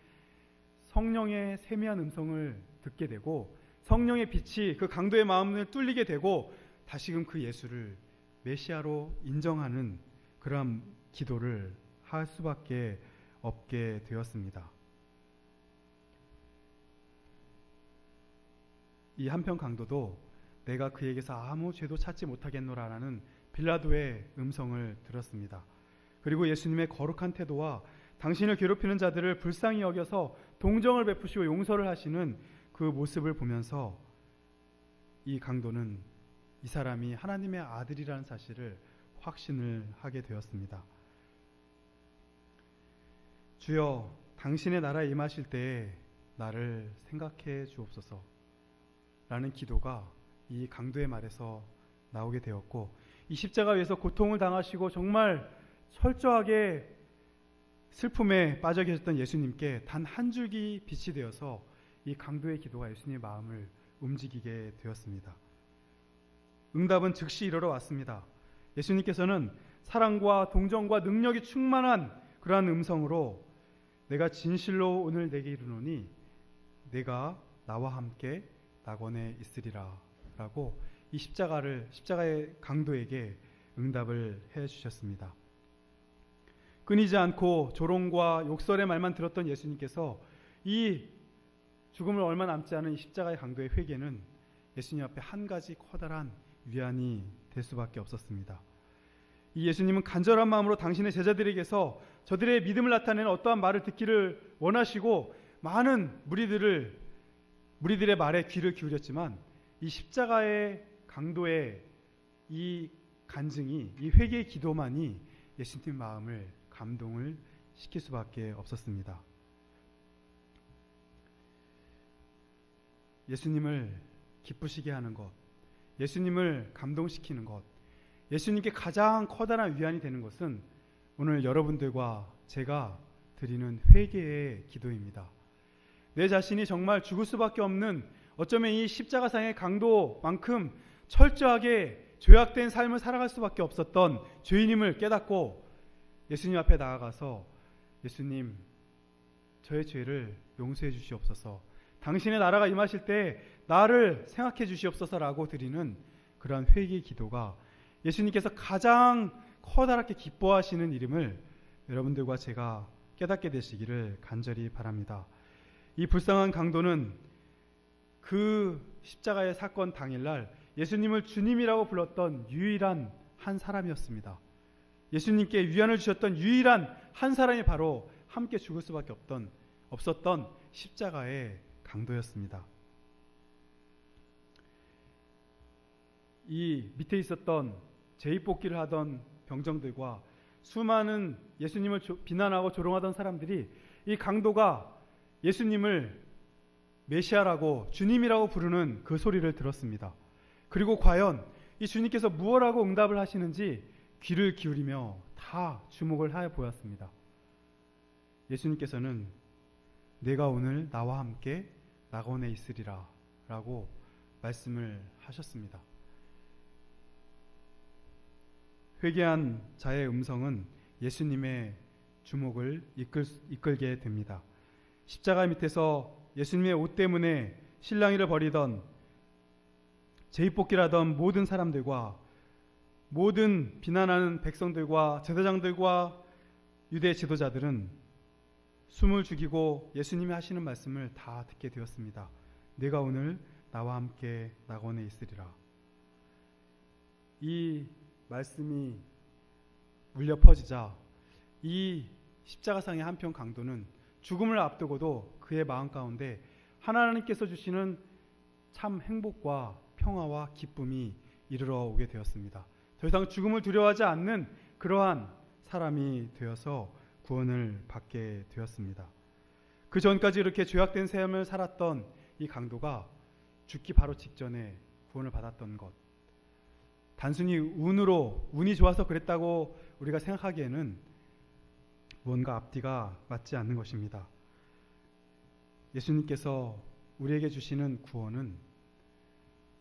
성령의 세미한 음성을 듣게 되고 성령의 빛이 그 강도의 마음을 뚫리게 되고 다시금 그 예수를 메시아로 인정하는 그러한 기도를 할 수밖에 없게 되었습니다. 이 한편 강도도 내가 그에게서 아무 죄도 찾지 못하겠노라라는 빌라도의 음성을 들었습니다. 그리고 예수님의 거룩한 태도와 당신을 괴롭히는 자들을 불쌍히 여겨서 동정을 베푸시고 용서를 하시는 그 모습을 보면서 이 강도는 이 사람이 하나님의 아들이라는 사실을 확신을 하게 되었습니다. 주여, 당신의 나라에 임하실 때에 나를 생각해 주옵소서 라는 기도가 이 강도의 말에서 나오게 되었고, 이 십자가 위에서 고통을 당하시고 정말 철저하게 슬픔에 빠져 계셨던 예수님께 단 한 줄기 빛이 되어서 이 강도의 기도가 예수님의 마음을 움직이게 되었습니다. 응답은 즉시 이르러 왔습니다. 예수님께서는 사랑과 동정과 능력이 충만한 그러한 음성으로 내가 진실로 오늘 내게 이르노니 내가 나와 함께 낙원에 있으리라 라고 이 십자가의 강도에게 응답을 해 주셨습니다. 끊이지 않고 조롱과 욕설의 말만 들었던 예수님께서 이 죽음을 얼마 남지 않은 이 십자가의 강도의 회개는 예수님 앞에 한 가지 커다란 위안이 될 수밖에 없었습니다. 이 예수님은 간절한 마음으로 당신의 제자들에게서 저들의 믿음을 나타내는 어떠한 말을 듣기를 원하시고 많은 무리들의 말에 귀를 기울였지만 이 십자가의 강도의 이 간증이, 이 회개의 기도만이 예수님 마음을 감동을 시킬 수밖에 없었습니다. 예수님을 기쁘시게 하는 것, 예수님을 감동시키는 것, 예수님께 가장 커다란 위안이 되는 것은 오늘 여러분들과 제가 드리는 회개의 기도입니다. 내 자신이 정말 죽을 수밖에 없는, 어쩌면 이 십자가상의 강도만큼 철저하게 죄악된 삶을 살아갈 수밖에 없었던 죄인임을 깨닫고 예수님 앞에 나아가서 예수님, 저의 죄를 용서해 주시옵소서, 당신의 나라가 임하실 때 나를 생각해 주시옵소서라고 드리는 그러한 회개 기도가 예수님께서 가장 커다랗게 기뻐하시는 일임을 여러분들과 제가 깨닫게 되시기를 간절히 바랍니다. 이 불쌍한 강도는 그 십자가의 사건 당일날 예수님을 주님이라고 불렀던 유일한 한 사람이었습니다. 예수님께 위안을 주셨던 유일한 한 사람이 바로 함께 죽을 수밖에 없었던 십자가의 강도였습니다. 이 밑에 있었던 제입뽑기를 하던 병정들과 수많은 예수님을 비난하고 조롱하던 사람들이 이 강도가 예수님을 메시아라고 주님이라고 부르는 그 소리를 들었습니다. 그리고 과연 이 주님께서 무엇라고 응답을 하시는지 귀를 기울이며 다 주목을 하여 보았습니다. 예수님께서는 내가 오늘 나와 함께 낙원에 있으리라 라고 말씀을 하셨습니다. 회개한 자의 음성은 예수님의 주목을 이끌게 됩니다. 십자가 밑에서 예수님의 옷 때문에 실랑이를 벌이던 제입뽑기를 하던 모든 사람들과 모든 비난하는 백성들과 제사장들과 유대 지도자들은 숨을 죽이고 예수님이 하시는 말씀을 다 듣게 되었습니다. 내가 오늘 나와 함께 낙원에 있으리라. 이 말씀이 울려 퍼지자 이 십자가상의 한편 강도는 죽음을 앞두고도 그의 마음 가운데 하나님께서 주시는 참 행복과 평화와 기쁨이 이르러 오게 되었습니다. 더 이상 죽음을 두려워하지 않는 그러한 사람이 되어서 구원을 받게 되었습니다. 그 전까지 이렇게 죄악된 삶을 살았던 이 강도가 죽기 바로 직전에 구원을 받았던 것, 단순히 운이 좋아서 그랬다고 우리가 생각하기에는 무언가 앞뒤가 맞지 않는 것입니다. 예수님께서 우리에게 주시는 구원은,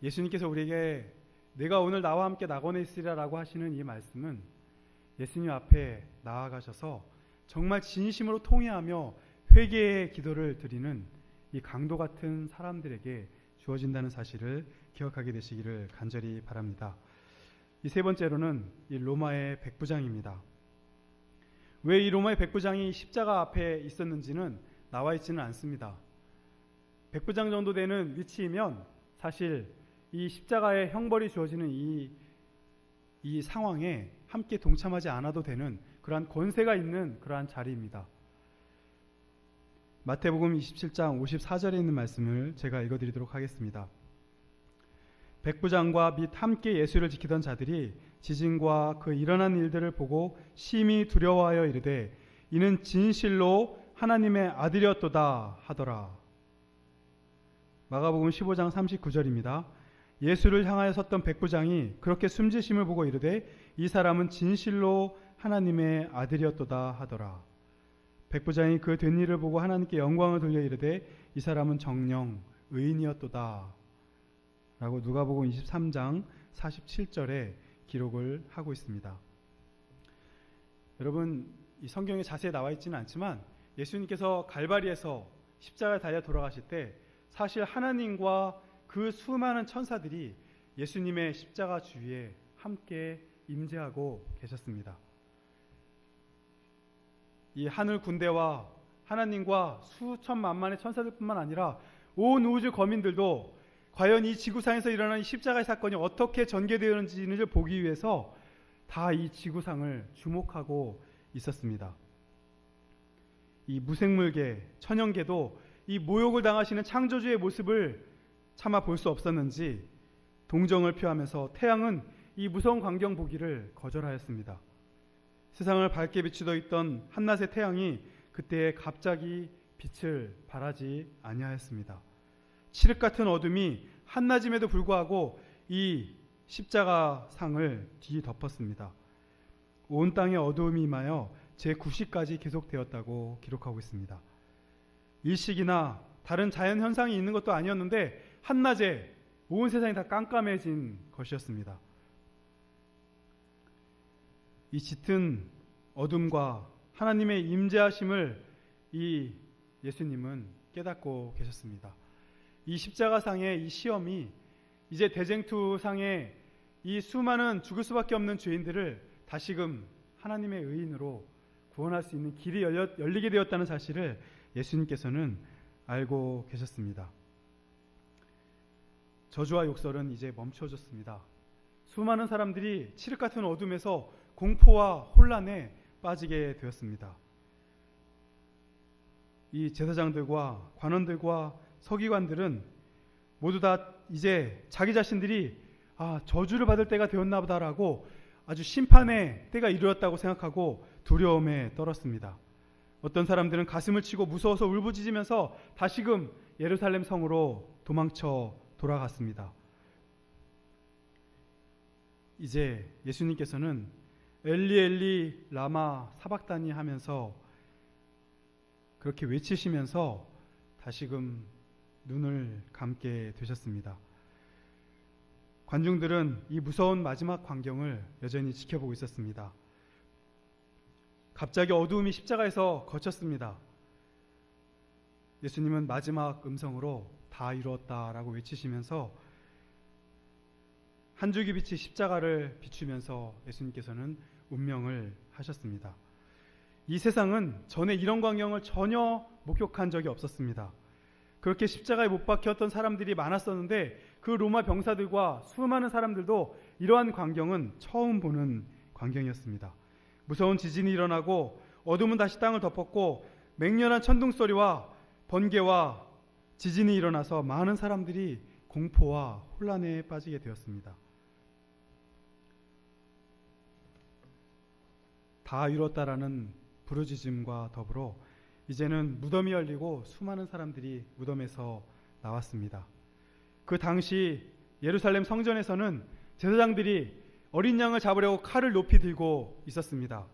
예수님께서 우리에게 내가 오늘 나와 함께 낙원에 있으리라 라고 하시는 이 말씀은 예수님 앞에 나아가셔서 정말 진심으로 통회하며 회개의 기도를 드리는 이 강도 같은 사람들에게 주어진다는 사실을 기억하게 되시기를 간절히 바랍니다. 이 세 번째로는 이 로마의 백부장입니다. 왜 이 로마의 백부장이 십자가 앞에 있었는지는 나와 있지는 않습니다. 백부장 정도 되는 위치이면 사실 이 십자가의 형벌이 주어지는 이 상황에 함께 동참하지 않아도 되는 그러한 권세가 있는 그러한 자리입니다. 마태복음 27장 54절에 있는 말씀을 제가 읽어드리도록 하겠습니다. 백부장과 및 함께 예수를 지키던 자들이 지진과 그 일어난 일들을 보고 심히 두려워하여 이르되 이는 진실로 하나님의 아들이었도다 하더라. 마가복음 15장 39절입니다. 예수를 향하여 섰던 백부장이 그렇게 숨지심을 보고 이르되 이 사람은 진실로 하나님의 아들이었도다 하더라. 백부장이 그 된 일을 보고 하나님께 영광을 돌려 이르되 이 사람은 정녕 의인이었도다 라고 누가복음 23장 47절에 기록을 하고 있습니다. 여러분, 이 성경에 자세히 나와 있지는 않지만 예수님께서 갈바리에서 십자가에 달려 돌아가실 때 사실 하나님과 그 수많은 천사들이 예수님의 십자가 주위에 함께 임재하고 계셨습니다. 이 하늘 군대와 하나님과 수천만만의 천사들뿐만 아니라 온 우주 거민들도 과연 이 지구상에서 일어난 이 십자가의 사건이 어떻게 전개되었는지를 보기 위해서 다 이 지구상을 주목하고 있었습니다. 이 무생물계, 천연계도 이 모욕을 당하시는 창조주의 모습을 차마 볼 수 없었는지 동정을 표하면서 태양은 이 무서운 광경 보기를 거절하였습니다. 세상을 밝게 비추어 있던 한낮의 태양이 그때 갑자기 빛을 발하지 아니하였습니다. 칠흑 같은 어둠이 한낮임에도 불구하고 이 십자가 상을 뒤덮었습니다. 온 땅에 어두움이 임하여 제9시까지 계속되었다고 기록하고 있습니다. 일식이나 다른 자연 현상이 있는 것도 아니었는데 한낮에 온 세상이 다 깜깜해진 것이었습니다. 이 짙은 어둠과 하나님의 임재하심을 이 예수님은 깨닫고 계셨습니다. 이 십자가상의 이 시험이 이제 대쟁투상의 이 수많은 죽을 수밖에 없는 죄인들을 다시금 하나님의 의인으로 구원할 수 있는 길이 열리게 되었다는 사실을 예수님께서는 알고 계셨습니다. 저주와 욕설은 이제 멈춰졌습니다. 수많은 사람들이 칠흑 같은 어둠에서 공포와 혼란에 빠지게 되었습니다. 이 제사장들과 관원들과 서기관들은 모두 다 이제 자기 자신들이 저주를 받을 때가 되었나 보다라고 아주 심판의 때가 이르렀다고 생각하고 두려움에 떨었습니다. 어떤 사람들은 가슴을 치고 무서워서 울부짖으면서 다시금 예루살렘 성으로 도망쳐 돌아갔습니다. 이제 예수님께서는 엘리 엘리 라마 사박다니 하면서 그렇게 외치시면서 다시금 눈을 감게 되셨습니다. 관중들은 이 무서운 마지막 광경을 여전히 지켜보고 있었습니다. 갑자기 어두움이 십자가에서 걷혔습니다. 예수님은 마지막 음성으로 다 이루었다라고 외치시면서 한 줄기 빛이 십자가를 비추면서 예수님께서는 운명을 하셨습니다. 이 세상은 전에 이런 광경을 전혀 목격한 적이 없었습니다. 그렇게 십자가에 못 박혔던 사람들이 많았었는데 그 로마 병사들과 수많은 사람들도 이러한 광경은 처음 보는 광경이었습니다. 무서운 지진이 일어나고 어둠은 다시 땅을 덮었고 맹렬한 천둥 소리와 번개와 지진이 일어나서 많은 사람들이 공포와 혼란에 빠지게 되었습니다. 다 이뤘다라는 부르짖음과 더불어 이제는 무덤이 열리고 수많은 사람들이 무덤에서 나왔습니다. 그 당시 예루살렘 성전에서는 제사장들이 어린 양을 잡으려고 칼을 높이 들고 있었습니다.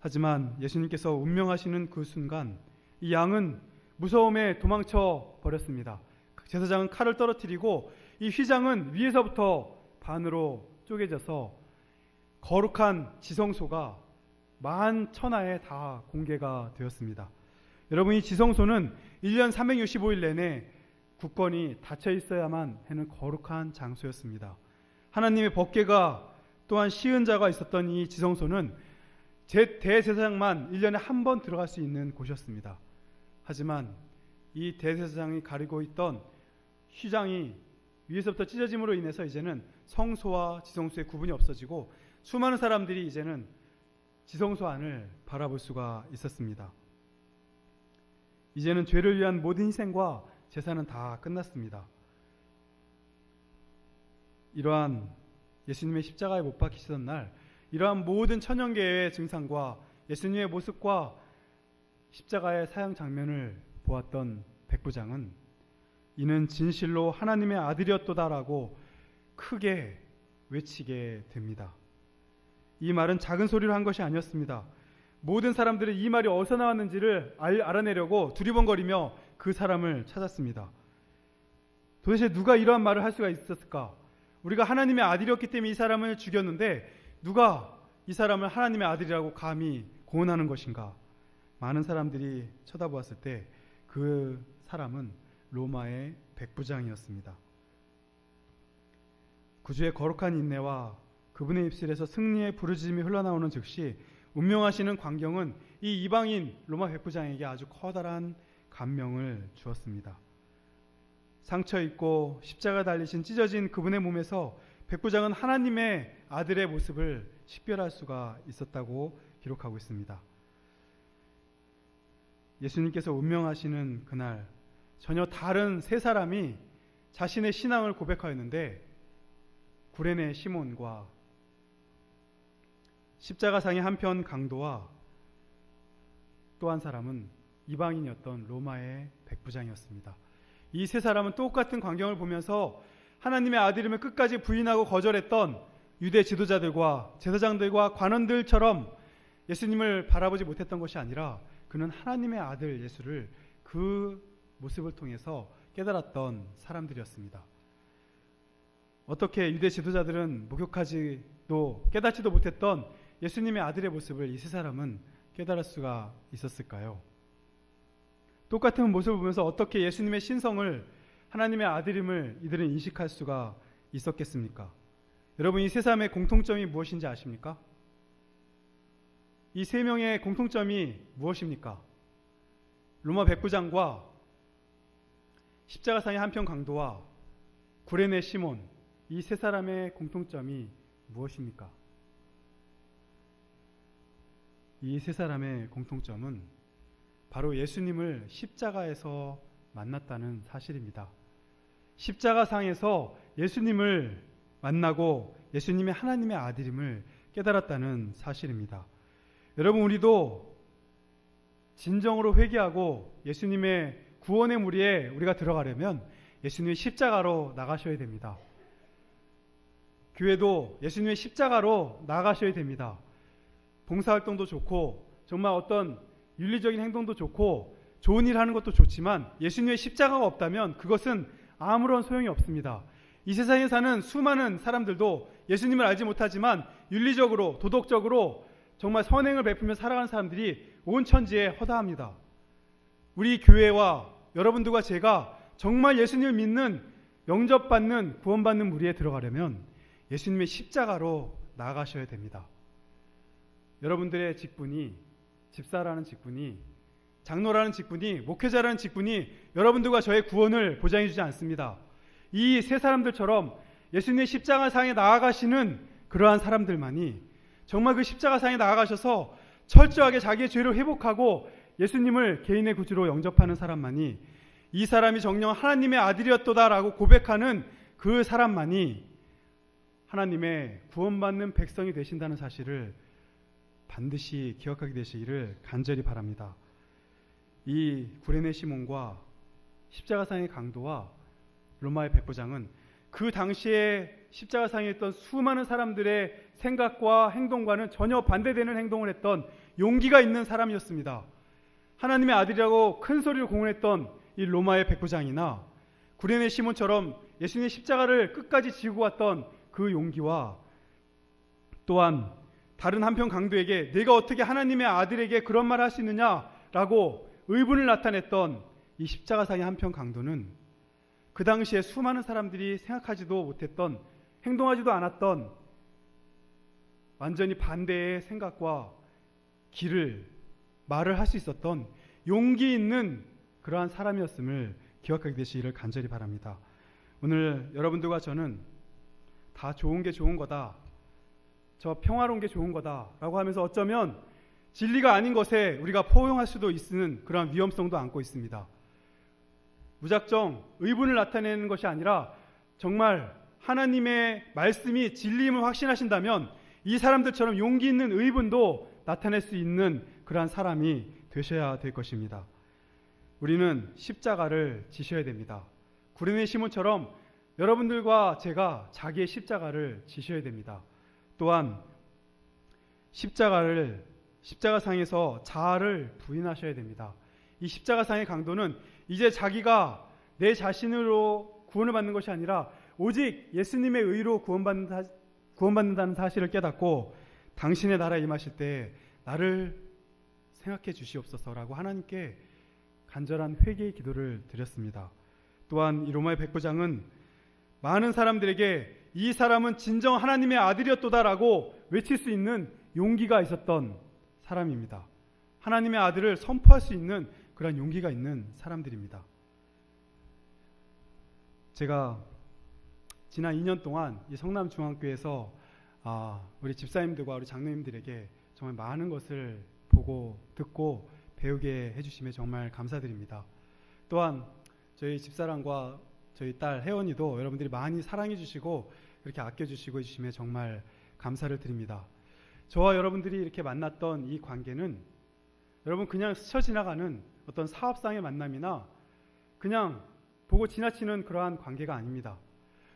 하지만 예수님께서 운명하시는 그 순간 이 양은 무서움에 도망쳐 버렸습니다. 제사장은 칼을 떨어뜨리고 이 휘장은 위에서부터 반으로 쪼개져서 거룩한 지성소가 만천하에 다 공개가 되었습니다. 여러분, 이 지성소는 1년 365일 내내 굳건히 닫혀 있어야만 하는 거룩한 장소였습니다. 하나님의 법궤가 또한 시은 자가 있었던 이 지성소는 대제사장만 1년에 한 번 들어갈 수 있는 곳이었습니다. 하지만 이 대제사장이 가리고 있던 휘장이 위에서부터 찢어짐으로 인해서 이제는 성소와 지성소의 구분이 없어지고 수많은 사람들이 이제는 지성소 안을 바라볼 수가 있었습니다. 이제는 죄를 위한 모든 희생과 제사는 다 끝났습니다. 이러한 예수님의 십자가에 못 박히시던 날, 이러한 모든 천연계의 증상과 예수님의 모습과 십자가의 사형 장면을 보았던 백부장은 이는 진실로 하나님의 아들이었도다라고 크게 외치게 됩니다. 이 말은 작은 소리로 한 것이 아니었습니다. 모든 사람들은 이 말이 어디서 나왔는지를 알아내려고 두리번거리며 그 사람을 찾았습니다. 도대체 누가 이러한 말을 할 수가 있었을까? 우리가 하나님의 아들이었기 때문에 이 사람을 죽였는데 누가 이 사람을 하나님의 아들이라고 감히 고언하는 것인가? 많은 사람들이 쳐다보았을 때 그 사람은 로마의 백부장이었습니다. 구주의 거룩한 인내와 그분의 입술에서 승리의 부르짖음이 흘러나오는 즉시 운명하시는 광경은 이 이방인 로마 백부장에게 아주 커다란 감명을 주었습니다. 상처 입고 십자가 달리신 찢어진 그분의 몸에서 백부장은 하나님의 아들의 모습을 식별할 수가 있었다고 기록하고 있습니다. 예수님께서 운명하시는 그날 전혀 다른 세 사람이 자신의 신앙을 고백하였는데 구레네 시몬과 십자가상의 한편 강도와 또 한 사람은 이방인이었던 로마의 백부장이었습니다. 이 세 사람은 똑같은 광경을 보면서 하나님의 아들임을 끝까지 부인하고 거절했던 유대 지도자들과 제사장들과 관원들처럼 예수님을 바라보지 못했던 것이 아니라 그는 하나님의 아들 예수를 그 모습을 통해서 깨달았던 사람들이었습니다. 어떻게 유대 지도자들은 목욕하지도 깨닫지도 못했던 예수님의 아들의 모습을 이 세 사람은 깨달을 수가 있었을까요? 똑같은 모습을 보면서 어떻게 예수님의 신성을, 하나님의 아들임을 이들은 인식할 수가 있었겠습니까? 여러분, 이 세 사람의 공통점이 무엇인지 아십니까? 이 세 명의 공통점이 무엇입니까? 로마 백부장과 십자가상의 한편 강도와 구레네 시몬, 이 세 사람의 공통점이 무엇입니까? 이 세 사람의 공통점은 바로 예수님을 십자가에서 만났다는 사실입니다. 십자가상에서 예수님을 만나고 예수님이 하나님의 아들임을 깨달았다는 사실입니다. 여러분, 우리도 진정으로 회개하고 예수님의 구원의 무리에 우리가 들어가려면 예수님의 십자가로 나가셔야 됩니다. 교회도 예수님의 십자가로 나가셔야 됩니다. 봉사활동도 좋고 정말 어떤 윤리적인 행동도 좋고 좋은 일 하는 것도 좋지만 예수님의 십자가가 없다면 그것은 아무런 소용이 없습니다. 이 세상에 사는 수많은 사람들도 예수님을 알지 못하지만 윤리적으로, 도덕적으로 정말 선행을 베풀며 살아가는 사람들이 온 천지에 허다합니다. 우리 교회와 여러분들과 제가 정말 예수님을 믿는, 영접받는, 구원받는 무리에 들어가려면 예수님의 십자가로 나아가셔야 됩니다. 여러분들의 직분이, 집사라는 직분이, 장로라는 직분이, 목회자라는 직분이 여러분들과 저의 구원을 보장해 주지 않습니다. 이 세 사람들처럼 예수님의 십자가상에 나아가시는 그러한 사람들만이, 정말 그 십자가상에 나아가셔서 철저하게 자기의 죄를 회복하고 예수님을 개인의 구주로 영접하는 사람만이, 이 사람이 정녕 하나님의 아들이었도다라고 고백하는 그 사람만이 하나님의 구원받는 백성이 되신다는 사실을 반드시 기억하게 되시기를 간절히 바랍니다. 이 구레네 시몬과 십자가상의 강도와 로마의 백부장은 그 당시에 십자가상에 있던 수많은 사람들의 생각과 행동과는 전혀 반대되는 행동을 했던 용기가 있는 사람이었습니다. 하나님의 아들이라고 큰 소리로 공언했던 이 로마의 백부장이나 구레네 시몬처럼 예수님의 십자가를 끝까지 지고 왔던 그 용기와, 또한 다른 한편 강도에게 내가 어떻게 하나님의 아들에게 그런 말을 할 수 있느냐라고 의문을 나타냈던 이 십자가상의 한편 강도는 그 당시에 수많은 사람들이 생각하지도 못했던, 행동하지도 않았던 완전히 반대의 생각과 말을 할 수 있었던 용기 있는 그러한 사람이었음을 기억하게 되시기를 간절히 바랍니다. 오늘 여러분들과 저는 다 좋은 게 좋은 거다, 저 평화로운 게 좋은 거다라고 하면서 어쩌면 진리가 아닌 것에 우리가 포용할 수도 있는 그런 위험성도 안고 있습니다. 무작정 의문을 나타내는 것이 아니라 정말 하나님의 말씀이 진리임을 확신하신다면 이 사람들처럼 용기 있는 의문도 나타낼 수 있는 그러한 사람이 되셔야 될 것입니다. 우리는 십자가를 지셔야 됩니다. 구레네 시몬처럼 여러분들과 제가 자기의 십자가를 지셔야 됩니다. 또한 십자가상에서 자아를 부인하셔야 됩니다. 이 십자가상의 강도는 이제 자기가 내 자신으로 구원을 받는 것이 아니라 오직 예수님의 의로 구원받는다는 사실을 깨닫고 당신의 나라에 임하실 때 나를 생각해 주시옵소서라고 하나님께 간절한 회개의 기도를 드렸습니다. 또한 이 로마의 백부장은 많은 사람들에게 이 사람은 진정 하나님의 아들이었도다라고 외칠 수 있는 용기가 있었던 사람입니다. 하나님의 아들을 선포할 수 있는 그런 용기가 있는 사람들입니다. 제가 지난 2년 동안 이 성남중앙교회에서 우리 집사님들과 우리 장로님들에게 정말 많은 것을 보고 듣고 배우게 해주심에 정말 감사드립니다. 또한 저희 집사람과 저희 딸 혜원이도 여러분들이 많이 사랑해 주시고 그렇게 아껴주시고 해주심에 정말 감사를 드립니다. 저와 여러분들이 이렇게 만났던 이 관계는 여러분 그냥 스쳐 지나가는 어떤 사업상의 만남이나 그냥 보고 지나치는 그러한 관계가 아닙니다.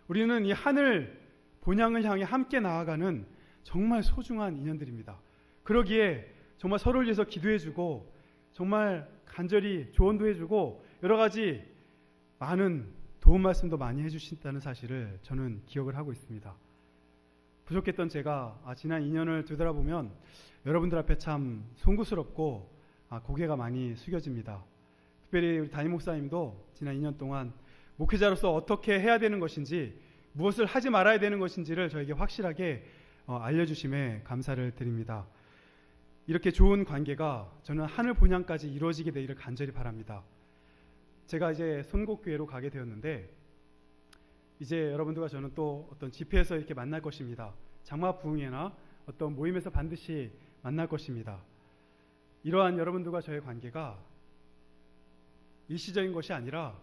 우리는 이 하늘 본향을 향해 함께 나아가는 정말 소중한 인연들입니다. 그러기에 정말 서로를 위해서 기도해주고 정말 간절히 조언도 해주고 여러 가지 많은 도움 말씀도 많이 해주신다는 사실을 저는 기억을 하고 있습니다. 부족했던 제가 지난 2년을 되돌아보면 여러분들 앞에 참 송구스럽고 고개가 많이 숙여집니다. 특별히 우리 담임 목사님도 지난 2년 동안 목회자로서 어떻게 해야 되는 것인지, 무엇을 하지 말아야 되는 것인지를 저에게 확실하게 알려주심에 감사를 드립니다. 이렇게 좋은 관계가 저는 하늘 본향까지 이루어지게 되기를 간절히 바랍니다. 제가 이제 손곡교회로 가게 되었는데, 이제 여러분들과 저는 또 어떤 집회에서 이렇게 만날 것입니다. 장마 부흥회나 어떤 모임에서 반드시 만날 것입니다. 이러한 여러분들과 저의 관계가 일시적인 것이 아니라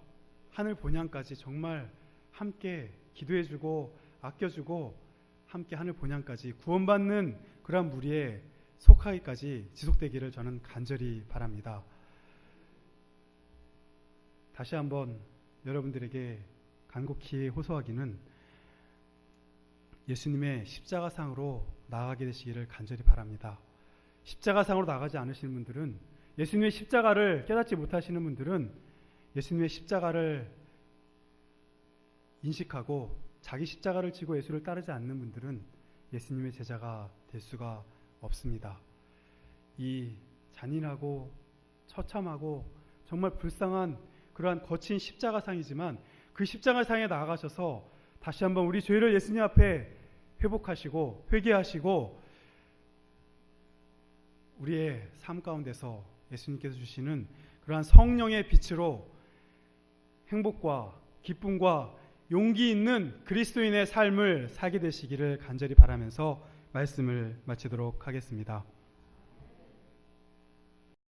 하늘 본향까지 정말 함께 기도해주고 아껴주고 함께 하늘 본향까지 구원받는 그러한 무리에 속하기까지 지속되기를 저는 간절히 바랍니다. 다시 한번 여러분들에게 간곡히 호소하기는 예수님의 십자가상으로 나아가게 되시기를 간절히 바랍니다. 십자가상으로 나가지 않으시는 분들은, 예수님의 십자가를 깨닫지 못하시는 분들은 예수님의 십자가를 인식하고 자기 십자가를 지고 예수를 따르지 않는 분들은 예수님의 제자가 될 수가 없습니다. 이 잔인하고 처참하고 정말 불쌍한 그러한 거친 십자가상이지만 그 십자가상에 나아가셔서 다시 한번 우리 죄를 예수님 앞에 회복하시고 회개하시고 우리의 삶 가운데서 예수님께서 주시는 그러한 성령의 빛으로 행복과 기쁨과 용기 있는 그리스도인의 삶을 살게 되시기를 간절히 바라면서 말씀을 마치도록 하겠습니다.